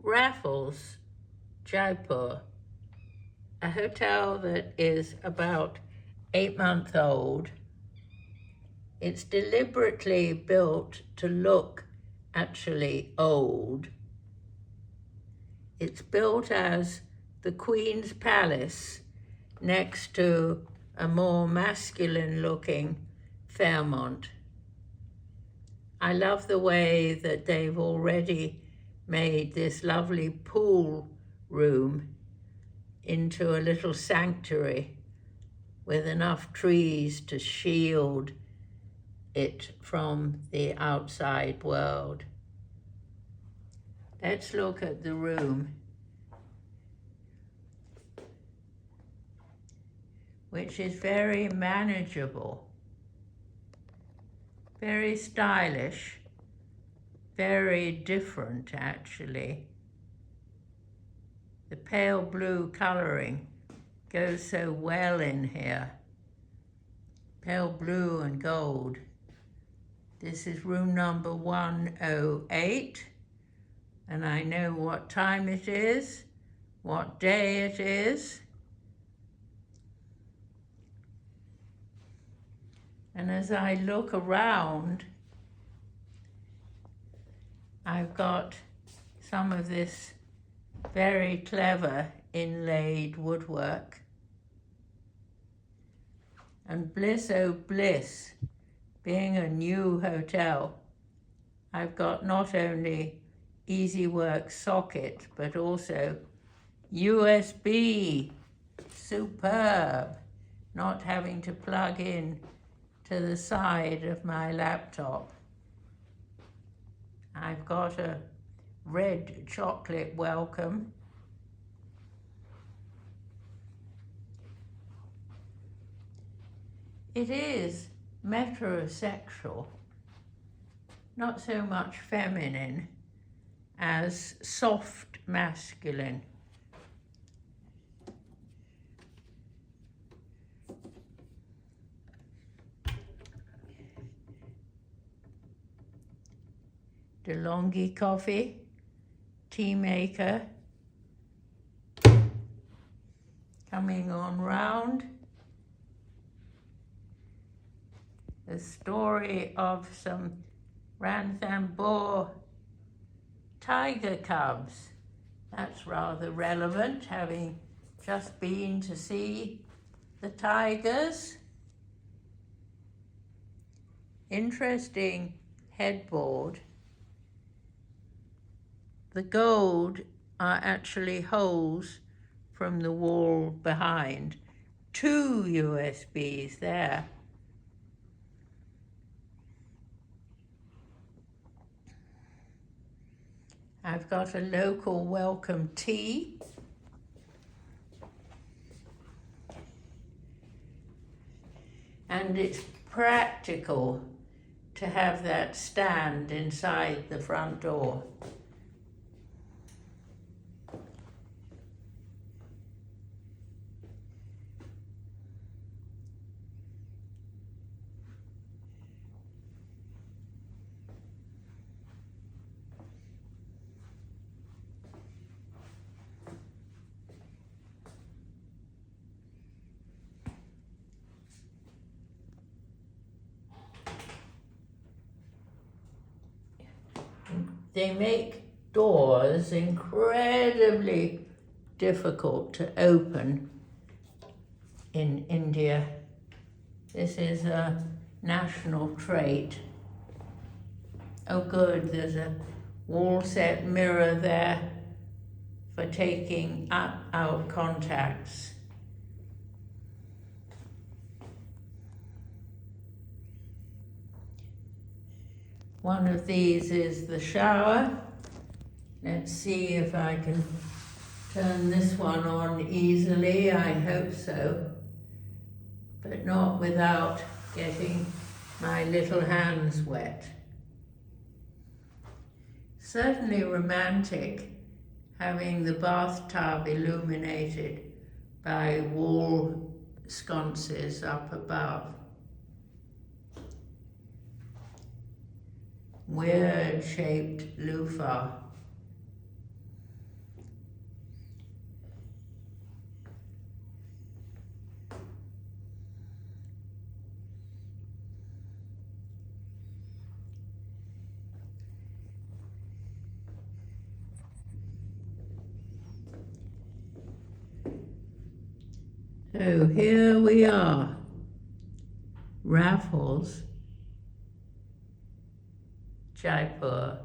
Raffles, Jaipur, a hotel that is about 8 months old. It's deliberately built to look actually old. It's built as the Queen's Palace next to a more masculine looking Fairmont. I love the way that they've already made this lovely pool room into a little sanctuary with enough trees to shield it from the outside world. Let's look at the room, which is very manageable, very stylish, very different actually. The pale blue coloring goes so well in here. Pale blue and gold. This is room number 108, and I know what time it is, what day it is. And as I look around, I've got some of this very clever inlaid woodwork. And bliss, oh bliss, being a new hotel, I've got not only easy work socket, but also USB, superb, not having to plug in to the side of my laptop. I've got a red chocolate welcome. It is metrosexual, not so much feminine as soft masculine. DeLonghi coffee, tea maker, coming on round. The story of some Ranthambore tiger cubs. That's rather relevant, having just been to see the tigers. Interesting headboard. The gold are actually holes from the wall behind. 2 USBs there. I've got a local welcome tea. And it's practical to have that stand inside the front door. They make doors incredibly difficult to open in India. This is a national trait. Oh good, there's a wall set mirror there for taking out contacts. One of these is the shower. Let's see if I can turn this one on easily. I hope so, but not without getting my little hands wet. Certainly romantic, having the bathtub illuminated by wall sconces up above. Weird shaped loofah. So here we are, Raffles, Jaipur.